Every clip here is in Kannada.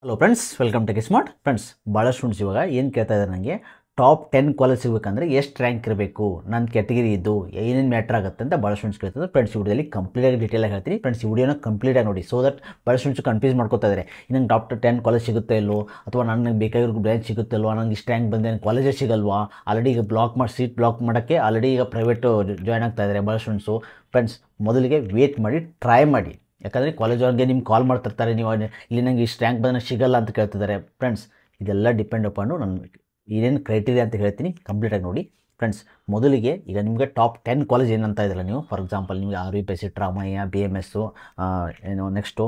Hello friends, welcome to smart friends. ಭಾಳ ಸ್ಟೂಡೆಂಟ್ಸ್ ಇವಾಗ ಏನು ಕೇಳ್ತಾ ಇದ್ದಾರೆ, ನನಗೆ ಟಾಪ್ 10 ಕಾಲೇಜ್ ಸಿಗಬೇಕಂದ್ರೆ ಎಷ್ಟು ರ್ಯಾಂಕ್ ಇರಬೇಕು, ನನ್ನ ಕ್ಯಾಟಗಿರಿ ಇದ್ದು ಏನೇನು ಮ್ಯಾಟ್ರ್ ಆಗುತ್ತೆ ಅಂತ ಭಾಳ ಸ್ಟೂಡೆಂಟ್ಸ್ ಕೇಳ್ತಾರೆ. ಫ್ರೆಂಡ್ಸ್ ಈ ವಿಡಿಯೋದಲ್ಲಿ ಕಂಪ್ಲೀಟಾಗಿ ಡೀಟೇಲಾಗಿ ಹೇಳ್ತೀನಿ. ಫ್ರೆಂಡ್ಸ್ ಈ ವಿಡಿಯೋನ ಕಂಪ್ಲೀಟಾಗಿ ನೋಡಿ, ಸೊ ದಟ್ ಭಾಳ ಸ್ಟೂಡೆಂಟ್ಸ್ ಕನ್ಫ್ಯೂಸ್ ಮಾಡ್ಕೋತಾ ಇದ್ದಾರೆ. ನಂಗೆ ಟಾಪ್ 10 ಕಾಲೇಜ್ ಸಿಗುತ್ತೆ ಇಲ್ಲೋ, ಅಥವಾ ನನಗೆ ಬೇಕಾಗಿರೋ ಬ್ರಾಂಚ್ ಸಿಗುತ್ತೆ ಇಲ್ವೋ, ನನಗೆ ಇಷ್ಟು ರ್ಯಾಂಕ್ ಬಂದೆ ಕಾಲೇಜೇ ಸಿಗಲ್ವಾ, ಆಲ್ರೆಡಿ ಈಗ ಸೀಟ್ ಬ್ಲಾಕ್ ಮಾಡೋಕ್ಕೆ ಆಲ್ರೆಡಿ ಈಗ ಪ್ರೈವೇಟು ಜಾಯ್ನ್ ಆಗ್ತಾ ಇದ್ದಾರೆ ಭಾಳ ಸ್ಟೂಡೆಂಟ್ಸು. ಫ್ರೆಂಡ್ಸ್ ಮೊದಲಿಗೆ ವೇಟ್ ಮಾಡಿ, ಟ್ರೈ ಮಾಡಿ. ಯಾಕಂದರೆ ಕಾಲೇಜ್ ಅವ್ರಿಗೆ ನಿಮ್ಗೆ ಕಾಲ್ ಮಾಡ್ತಿರ್ತಾರೆ, ನೀವು ಇಲ್ಲಿ ನನಗೆ ಇಷ್ಟು ರ್ಯಾಂಕ್ ಬಂದರೆ ಸಿಗಲ್ಲ ಅಂತ ಕೇಳ್ತಿದ್ದಾರೆ. ಫ್ರೆಂಡ್ಸ್ ಇದೆಲ್ಲ ಡಿಪೆಂಡ್ ಅಪಾನು ನಾನು ಏನೇನು ಕ್ರೈಟೀರಿಯಾ ಅಂತ ಹೇಳ್ತೀನಿ, ಕಂಪ್ಲೀಟಾಗಿ ನೋಡಿ. ಫ್ರೆಂಡ್ಸ್ ಮೊದಲಿಗೆ ಈಗ ನಿಮಗೆ ಟಾಪ್ 10 ಕಾಲೇಜ್ ಏನಂತ ಇದ್ದಿಲ್ಲ ನೀವು, ಫಾರ್ ಎಕ್ಸಾಂಪಲ್ ನಿಮಗೆ RVPS, ರಾಮಯ್ಯ, BMS, ಏನು ನೆಕ್ಸ್ಟು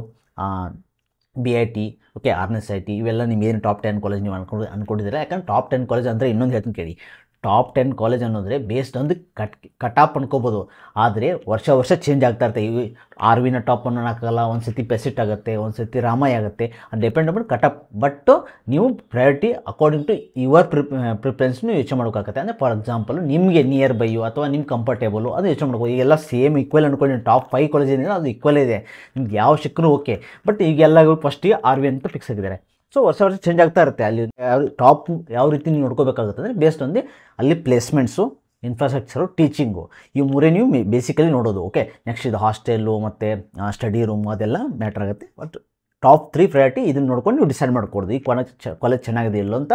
BIT, ಓಕೆ, RNSIT, ಇವೆಲ್ಲ ನಿಮ್ಗೆ ಏನು ಟಾಪ್ 10 ಕಾಲೇಜ್ ನೀವು ಅನ್ಕೊಂಡಿದ್ದೀರಾ. ಯಾಕಂದ್ರೆ ಟಾಪ್ 10 ಕಾಲೇಜ್ ಅಂದರೆ ಇನ್ನೊಂದು ಹೇಳ್ತೀನಿ ಕೇಳಿ, ಟಾಪ್ 10 ಕಾಲೇಜ್ ಅನ್ನೋದ್ರೆ ಬೇಸ್ಡ್ ಒಂದು ಕಟಾಪ್ ಅನ್ಕೋಬೋದು, ಆದರೆ ವರ್ಷ ಚೇಂಜ್ ಆಗ್ತಾ ಇರುತ್ತೆ. ಈ RVನ ಟಾಪ್ ಅನ್ನೋಕ್ಕಾಗಲ್ಲ, ಒಂದು ಸತಿ ಪೆಸಿಟ್ ಆಗುತ್ತೆ, ಒಂದು ಸತಿ ರಾಮಯ್ಯ ಆಗುತ್ತೆ, ಅದು ಡಿಪೆಂಡ್ ಅಪಾನ್ ಕಟಾಪ್. ಬಟ್ ನೀವು ಪ್ರಯಾರಿಟಿ ಅಕಾರ್ಡಿಂಗ್ ಟು ಯುವರ್ ಪ್ರಿಫರೆನ್ಸ್ನು ಯೋಚನೆ ಮಾಡೋಕ್ಕಾಗುತ್ತೆ. ಅಂದರೆ ಫಾರ್ ಎಕ್ಸಾಂಪಲ್ ನಿಮಗೆ ನಿಯರ್ ಬೈಯು ಅಥವಾ ನಿಮ್ಮ ಕಂಫರ್ಟೇಬಲು ಅದು ಯೋಚನೆ ಮಾಡ್ಬೋದು. ಈಗೆಲ್ಲ ಸೇಮ್ ಈಕ್ವಲ್ ಅಂದ್ಕೊಂಡು ಟಾಪ್ 5 ಕಾಲೇಜ್ ಏನಿದೆ ಅದು ಈಕ್ವಲ್ ಇದೆ, ನಿಮ್ಗೆ ಯಾವ ಸಿಕ್ಕರೂ ಓಕೆ. ಬಟ್ ಈಗೆಲ್ಲ ಫಸ್ಟಿಗೆ RV ಅಂತ ಫಿಕ್ಸ್ ಆಗಿದ್ದಾರೆ. ಸೊ ವರ್ಷ ಚೇಂಜ್ ಆಗ್ತಾ ಇರುತ್ತೆ. ಅಲ್ಲಿ ಟಾಪ್ ಯಾವ ರೀತಿ ನೀವು ನೋಡ್ಕೋಬೇಕಾಗುತ್ತೆ ಅಂದರೆ ಬೇಸ್ಡ್ ಒಂದು ಅಲ್ಲಿ ಪ್ಲೇಸ್ಮೆಂಟ್ಸು, ಇನ್ಫ್ರಾಸ್ಟ್ರಕ್ಚರು, ಟೀಚಿಂಗು, ಈ ಮೂರೇ ನೀವು ಬೇಸಿಕಲಿ ನೋಡೋದು. ಓಕೆ, ನೆಕ್ಸ್ಟ್ ಇದು ಹಾಸ್ಟೆಲ್ಲು ಮತ್ತು ಸ್ಟಡಿ ರೂಮು ಅದೆಲ್ಲ ಮ್ಯಾಟ್ರ್ ಆಗುತ್ತೆ. ಬಟ್ ಟಾಪ್ 3 ಪ್ರಯಾರಿಟಿ ಇದನ್ನು ನೋಡ್ಕೊಂಡು ನೀವು ಡಿಸೈಡ್ ಮಾಡ್ಕೊಡೋದು, ಈ ಕಾಲೇಜ್ ಚೆನ್ನಾಗಿದೆ ಇಲ್ಲೋ ಅಂತ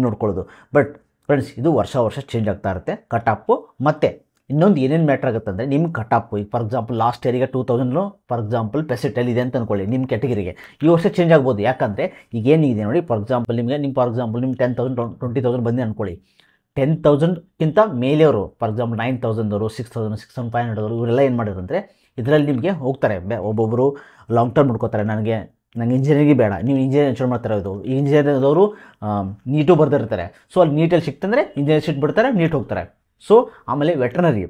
ನೋಡ್ಕೊಳ್ಳೋದು. ಬಟ್ ಫ್ರೆಂಡ್ಸ್ ಇದು ವರ್ಷ ಚೇಂಜ್ ಆಗ್ತಾ ಇರುತ್ತೆ ಕಟಾಪು. ಮತ್ತು ಇನ್ನೊಂದು ಏನೇನು ಮ್ಯಾಟ್ರ್ ಆಗುತ್ತೆ ಅಂದರೆ ನಿಮ್ಮ ಕಟಾಪು. ಈಗ ಫಾರ್ ಎಕ್ಸಾಂಪಲ್ ಲಾಸ್ಟ್ ಇಯರಿಗೆ 2000 ಫಾರ್ ಎಕ್ಸಾಂಪಲ್ ಪೆಸಿಟಲ್ಲಿ ಇದೆ ಅಂತ ಅಂದ್ಕೊಳ್ಳಿ, ನಿಮ್ಮ ಕ್ಯಾಟಗಿರಿಗೆ ಈ ವರ್ಷ ಚೇಂಜ್ ಆಗ್ಬೋದು. ಯಾಕಂದರೆ ಈಗ ಏನಿದೆ ನೋಡಿ, ಫಾರ್ ಎಕ್ಸಾಂಪಲ್ ನಿಮಗೆ 10,000 20,000 ಬಂದು ಅಂದ್ಕೊಳ್ಳಿ, 10,000ಕ್ಕಿಂತ ಮೇಲೆಯವರು ಫಾರ್ ಎಕ್ಸಾಂಪಲ್ 9,000 ಅವರು, 6,000 6,500 ಅವರು, ಇವರೆಲ್ಲ ಏನು ಮಾಡಿದ್ರು ಅಂದರೆ ಇದರಲ್ಲಿ ನಿಮಗೆ ಹೋಗ್ತಾರೆ. ಒಬ್ಬೊಬ್ಬರು ಲಾಂಗ್ ಟರ್ಮ್ ನೋಡ್ಕೋತಾರೆ, ನಂಗೆ ಇಂಜಿನಿಯರಿಂಗ್ ಬೇಡ, ನೀವು ಇಂಜಿನಿಯರಿಂಗ್ ಯೋಚನೆ ಮಾಡ್ತಾರೆ. ಇದು ಈ ಇಂಜಿನಿಯರಿಂಗ್ದವರು ನೀಟು ಬರ್ದಿರ್ತಾರೆ. ಸೊ ಅಲ್ಲಿ ನೀಟಲ್ಲಿ ಸಿಕ್ತಂದರೆ ಇಂಜಿನಿಯರ್ ಸೀಟ್ ಬಿಡ್ತಾರೆ, ನೀಟ್ ಹೋಗ್ತಾರೆ. ಸೊ ಆಮೇಲೆ ವೆಟರ್ನರಿ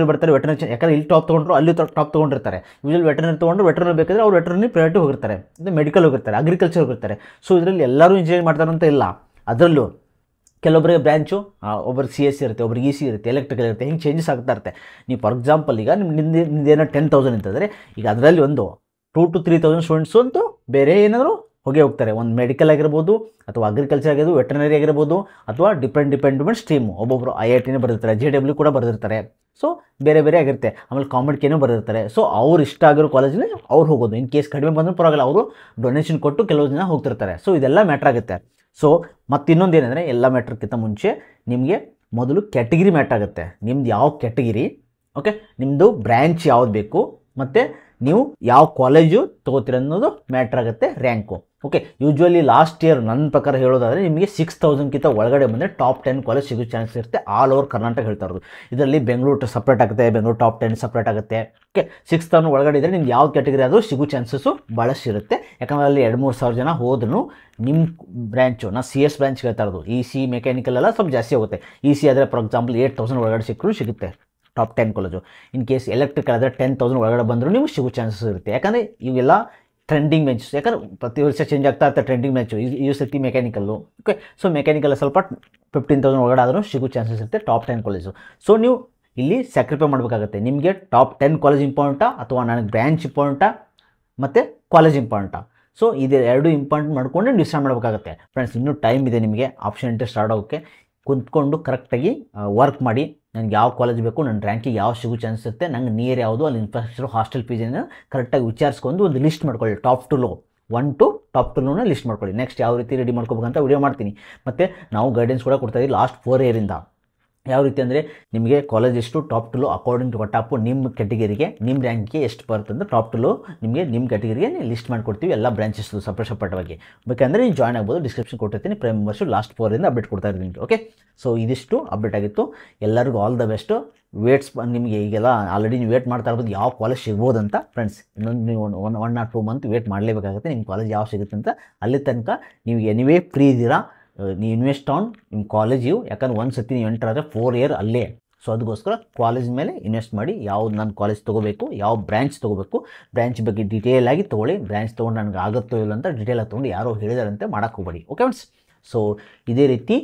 ಬರ್ತಾರೆ. ವೆಟರ್ನರಿ ಯಾಕಂದರೆ ಇಲ್ಲಿ ಟಾಪ್ ತೊಗೊಂಡ್ರು ಅಲ್ಲಿ ಟಾಪ್ ತೊಗೊಂಡಿರ್ತಾರೆ. ಯೂಶಲಿ ವೆಟರ್ನರಿ ತೊಗೊಂಡ್ರು ವೆಟರ್ನರಿ ಬೇಕಾದರೆ ಅವ್ರು ವೆಟರ್ನರಿ ಪ್ರಯಾರಿಟಿ ಹೋಗಿರ್ತಾರೆ, ಇದು ಮೆಡಿಕಲ್ ಹೋಗಿರ್ತಾರೆ, ಅಗ್ರಿಕಲ್ಚರ್ ಹೋಗಿರ್ತಾರೆ. ಸೊ ಇದರಲ್ಲಿ ಎಲ್ಲರೂ ಇಂಜಿನಿಯರಿಂಗ್ ಮಾಡ್ತಾರಂತ ಇಲ್ಲ. ಅದರಲ್ಲೂ ಕೆಲವೊಬ್ಬರಿಗೆ ಬ್ರ್ಯಾಂಚು, ಒಬ್ಬರು CSC ಇರುತ್ತೆ, ಒಬ್ರಿಗೆ EC ಇರುತ್ತೆ, ಎಲೆಕ್ಟ್ರಿಕಲ್ ಇರುತ್ತೆ, ಹಿಂಗೆ ಚೇಂಜಸ್ ಆಗ್ತಾ ಇರುತ್ತೆ. ನೀವು ಫಾರ್ ಎಕ್ಸಾಂಪಲ್ ಈಗ ನಿಮ್ದೇನೋ 10,000 ಅಂತಂದರೆ ಈಗ ಅದರಲ್ಲಿ ಒಂದು 2,000 to 3,000 ಸ್ಟೂಡೆಂಟ್ಸು ಅಂತೂ ಬೇರೆ ಏನಾದರೂ ಹೋಗ್ತಾರೆ. ಒಂದು ಮೆಡಿಕಲ್ ಆಗಿರ್ಬೋದು, ಅಥವಾ ಅಗ್ರಿಕಲ್ಚರ್ ಆಗಿರ್ಬೋದು, ವೆಟರ್ನರಿ ಆಗಿರ್ಬೋದು, ಅಥವಾ ಡಿಪೆಂಡ್ ಸ್ಟ್ರೀಮು. ಒಬ್ಬೊಬ್ಬರು IITನೇ ಬರೆದಿರ್ತಾರೆ, JW ಕೂಡ ಬರೆದಿರ್ತಾರೆ. ಸೊ ಬೇರೆ ಆಗಿರುತ್ತೆ. ಆಮೇಲೆ ಕಾಮೆಡ್ಕೇನೂ ಬರೆದಿರ್ತಾರೆ. ಸೊ ಅವ್ರು ಇಷ್ಟ ಆಗಿರೋ ಕಾಲೇಜಲ್ಲಿ ಅವ್ರು ಹೋಗೋದು. ಇನ್ ಕೇಸ್ ಕಡಿಮೆ ಬಂದರೂ ಪರವಾಗಿಲ್ಲ, ಅವರು ಡೊನೇಷನ್ ಕೊಟ್ಟು ಕೆಲವು ಜನ ಹೋಗ್ತಿರ್ತಾರೆ. ಸೊ ಇದೆಲ್ಲ ಮ್ಯಾಟ್ರ್ ಆಗುತ್ತೆ. ಸೊ ಮತ್ತು ಇನ್ನೊಂದು ಏನಂದರೆ ಎಲ್ಲ ಮ್ಯಾಟ್ರ್ಕ್ಕಿಂತ ಮುಂಚೆ ನಿಮಗೆ ಮೊದಲು ಕ್ಯಾಟಗಿರಿ ಮ್ಯಾಟ್ರ್ ಆಗುತ್ತೆ. ನಿಮ್ದು ಯಾವ ಕ್ಯಾಟಗಿರಿ, ಓಕೆ, ನಿಮ್ಮದು ಬ್ರ್ಯಾಂಚ್ ಯಾವ್ದು ಬೇಕು, ಮತ್ತು ನೀವು ಯಾವ ಕಾಲೇಜು ತೊಗೋತೀರ ಅನ್ನೋದು ಮ್ಯಾಟ್ರ್ ಆಗುತ್ತೆ, rank. Okay, usually last year ನನ್ನ ಪ್ರಕಾರ ಹೇಳೋದಾದರೆ ನಿಮಗೆ 6,000ಕ್ಕಿಂತ ಒಳಗಡೆ ಬಂದರೆ ಟಾಪ್ 10 ಕಾಲೇಜ್ ಸಿಗೋ ಚಾನ್ಸ್ ಇರುತ್ತೆ. ಆಲ್ ಓವರ್ ಕರ್ನಾಟಕ ಹೇಳ್ತಾ ಇರೋದು. ಇದರಲ್ಲಿ ಬೆಂಗಳೂರು ಸಪ್ರೇಟ್ ಆಗುತ್ತೆ, ಬೆಂಗಳೂರು ಟಾಪ್ 10 ಸಪ್ರೇಟ್ ಆಗುತ್ತೆ. ಓಕೆ, 6,000 ಒಳಗಡೆ ಇದ್ದರೆ ನಿಮ್ಗೆ ಯಾವ ಕ್ಯಾಟಗರಿ ಆದರೂ ಸಿಗೋ ಚಾನ್ಸಸ್ಸು ಭಾಳಷ್ಟು ಇರುತ್ತೆ. ಯಾಕಂದರೆ ಅಲ್ಲಿ 2-3 ಸಾವಿರ ಜನ ಹೋದ್ರೂ ನಿಮ್ಮ ಬ್ರ್ಯಾಂಚು, ನಾನು CS ಬ್ರ್ಯಾಂಚ್ ಹೇಳ್ತಾ ಇರೋದು, EC ಮೆಕ್ಯಾನಿಕಲ್ ಎಲ್ಲ ಸ್ವಲ್ಪ ಜಾಸ್ತಿ ಹೋಗುತ್ತೆ. EC ಆದರೆ ಫಾರ್ ಎಕ್ಸಾಂಪಲ್ 8,000 ಒಳಗಡೆ ಸಿಕ್ಕರೂ ಸಿಗುತ್ತೆ top 10 college. In case electrical ಆದರೆ 10,000 ಒಳಗಡೆ ಬಂದರೂ ನಿಮ್ಗೆ ಸಿಗೋ ಚಾನ್ಸಸ್ ಇರುತ್ತೆ. ಯಾಕಂದರೆ ಇವೆಲ್ಲ ಟ್ರೆಂಡಿಂಗ್ ಬೆಂಚಸ್, ಯಾಕಂದ್ರೆ ಪ್ರತಿ ವರ್ಷ ಚೇಂಜ್ ಆಗ್ತಾ ಇರ್ತಾರೆ ಟ್ರೆಂಡಿಂಗ್ ಬೆಂಚು. ಈ ಸತಿ ಮೆಕ್ಯಾನಿಕಲ್ಲು, ಓಕೆ, ಸೊ ಮೆಕ್ಯಾನಿಕಲ್ ಸ್ವಲ್ಪ 15,000 ಒಳಗಡೆ ಆದರೂ ಸಿಗೋ ಚಾನ್ಸಸ್ ಇರುತ್ತೆ ಟಾಪ್ 10 ಕಾಲೇಜು. ಸೊ ನೀವು ಇಲ್ಲಿ ಸ್ಯಾಕ್ರಿಫೈ ಮಾಡಬೇಕಾಗುತ್ತೆ. ನಿಮಗೆ ಟಾಪ್ 10 ಕಾಲೇಜ್ ಇಂಪಾರ್ಟೆಂಟಾ, ಅಥವಾ ನನಗೆ ಬ್ರ್ಯಾಂಚ್ ಇಂಪಾರ್ಟೆಂಟಾ, ಮತ್ತು ಕಾಲೇಜ್ ಇಂಪಾರ್ಟೆಂಟಾ. ಸೊ ಇದು ಎರಡು ಇಂಪಾರ್ಟೆಂಟ್ ಮಾಡ್ಕೊಂಡು ಡಿಸೈಡ್ ಮಾಡಬೇಕಾಗುತ್ತೆ. ಫ್ರೆಂಡ್ಸ್ ಇನ್ನೂ ಟೈಮ್ ಇದೆ ನಿಮಗೆ ಆಪ್ಷನ್ ಸ್ಟಾರ್ಟ್ ಆಗೋಕ್ಕೆ. ಕುಂತ್ಕೊಂಡು ಕರೆಕ್ಟಾಗಿ ವರ್ಕ್ ಮಾಡಿ, ನನಗೆ ಯಾವ ಕಾಲೇಜ್ ಬೇಕು, ನನ್ನ ರ್ಯಾಂಕಿಗೆ ಯಾವ ಸಿಗೋ ಚಾನ್ಸ್ ಇರುತ್ತೆ, ನಂಗೆ ನಿಯರ್ ಯಾವುದು, ಅಲ್ಲಿ ಇನ್ಫ್ರಾಸ್ಟ್ರಕ್ಚರ್, ಹಾಸ್ಟೆಲ್ ಫೀಸನ್ನು ಕರೆಕ್ಟಾಗಿ ವಿಚಾರಿಸ್ಕೊಂಡು ಒಂದು ಲಿಸ್ಟ್ ಮಾಡ್ಕೊಳ್ಳಿ. Top to low 1 to top 2 list ಮಾಡ್ಕೊಳ್ಳಿ. ನೆಕ್ಸ್ಟ್ ಯಾವ ರೀತಿ ರೆಡಿ ಮಾಡ್ಕೋಬೇಕಂತ ವಿಡಿಯೋ ಮಾಡ್ತೀನಿ. ಮತ್ತು ನಾವು ಗೈಡೆನ್ಸ್ ಕೂಡ ಕೊಡ್ತಾಯಿದ್ದೀವಿ ಲಾಸ್ಟ್ 4 ಇಯರಿಂದ. ಯಾವ ರೀತಿ ಅಂದರೆ ನಿಮಗೆ ಕಾಲೇಜ್ ಎಷ್ಟು top to low according to cutoff ನಿಮ್ಮ ಕ್ಯಾಟಗಿರಿಗೆ, ನಿಮ್ಮ ರ್ಯಾಂಕಿಗೆ ಎಷ್ಟು ಬರುತ್ತಂದ್ರೆ ಟಾಪ್ ಟು ಲೋ ನಿಮಗೆ ನಿಮ್ಮ ಕ್ಯಾಟಗಿರಿಗೆ ಲಿಸ್ಟ್ ಮಾಡಿಕೊಡ್ತೀವಿ, ಎಲ್ಲ ಬ್ರಾಂಚಸ್ದು ಸಪ್ರೇಟಾಗಿ. ಬೇಕಂದರೆ ನೀವು ಜಾಯ್ನ್ ಆಗ್ಬೋದು, ಡಿಸ್ಕ್ರಿಪ್ಷನ್ ಕೊಟ್ಟಿರ್ತೀನಿ. ಪ್ರೈಮ್ ಮೆಂಬರ್ಶಿಪ್ ಲಾಸ್ಟ್ 4 ಅಪ್ಡೇಟ್ ಕೊಡ್ತಾ ಇದ್ದೀನಿ. ಓಕೆ, ಸೊ ಇದಿಷ್ಟು ಅಪ್ಡೇಟ್ ಆಗಿತ್ತು. ಎಲ್ಲರಿಗೂ ಆಲ್ ದ ಬೆಸ್ಟು. ನಿಮಗೆ ಈಗೆಲ್ಲ ಆಲ್ರೆಡಿ ನೀವು ವೇಟ್ ಮಾಡ್ತಾ ಇರ್ಬೋದು ಯಾವ ಕಾಲೇಜ್ ಸಿಗ್ಬೋದು ಅಂತ. ಫ್ರೆಂಡ್ಸ್ ಇನ್ನೊಂದು ನೀವು 1 or 2 ಮಂತ್ ವೇಟ್ ಮಾಡಲೇಬೇಕಾಗುತ್ತೆ ನಿಮ್ಮ ಕಾಲೇಜ್ ಯಾವ ಸಿಗುತ್ತೆ ಅಂತ. ಅಲ್ಲಿ ತನಕ ನೀವು ಎನಿವೇ ಫ್ರೀ ಇದ್ದೀರಾ, ನೀವು ಇನ್ವೆಸ್ಟ್ ಆನ್ ನಿಮ್ಮ ಕಾಲೇಜು. ಯಾಕಂದ್ರೆ ಒಂದು ಸತಿ ನೀವು ಎಂಟರ್ ಆದರೆ 4 ಇಯರ್ ಅಲ್ಲೇ. ಸೊ ಅದಕ್ಕೋಸ್ಕರ ಕಾಲೇಜ್ ಮೇಲೆ ಇನ್ವೆಸ್ಟ್ ಮಾಡಿ, ಯಾವ್ದು ನಾನು ಕಾಲೇಜ್ ತೊಗೋಬೇಕು, ಯಾವ ಬ್ರ್ಯಾಂಚ್ ತೊಗೋಬೇಕು, ಬ್ರ್ಯಾಂಚ್ ಬಗ್ಗೆ ಡೀಟೇಲಾಗಿ ತೊಗೊಳ್ಳಿ. ಬ್ರ್ಯಾಂಚ್ ತೊಗೊಂಡು ನನಗೆ ಆಗುತ್ತೋ ಇಲ್ಲ ಅಂತ ಡೀಟೇಲಾಗಿ ತೊಗೊಂಡು ಯಾರೋ ಹೇಳಿದಾರಂತೆ ಮಾಡೋಕ್ಕೆ ಹೋಗಬೇಡಿ. ಓಕೆ ಫ್ರೆಂಡ್ಸ್, ಸೊ ಇದೇ ರೀತಿ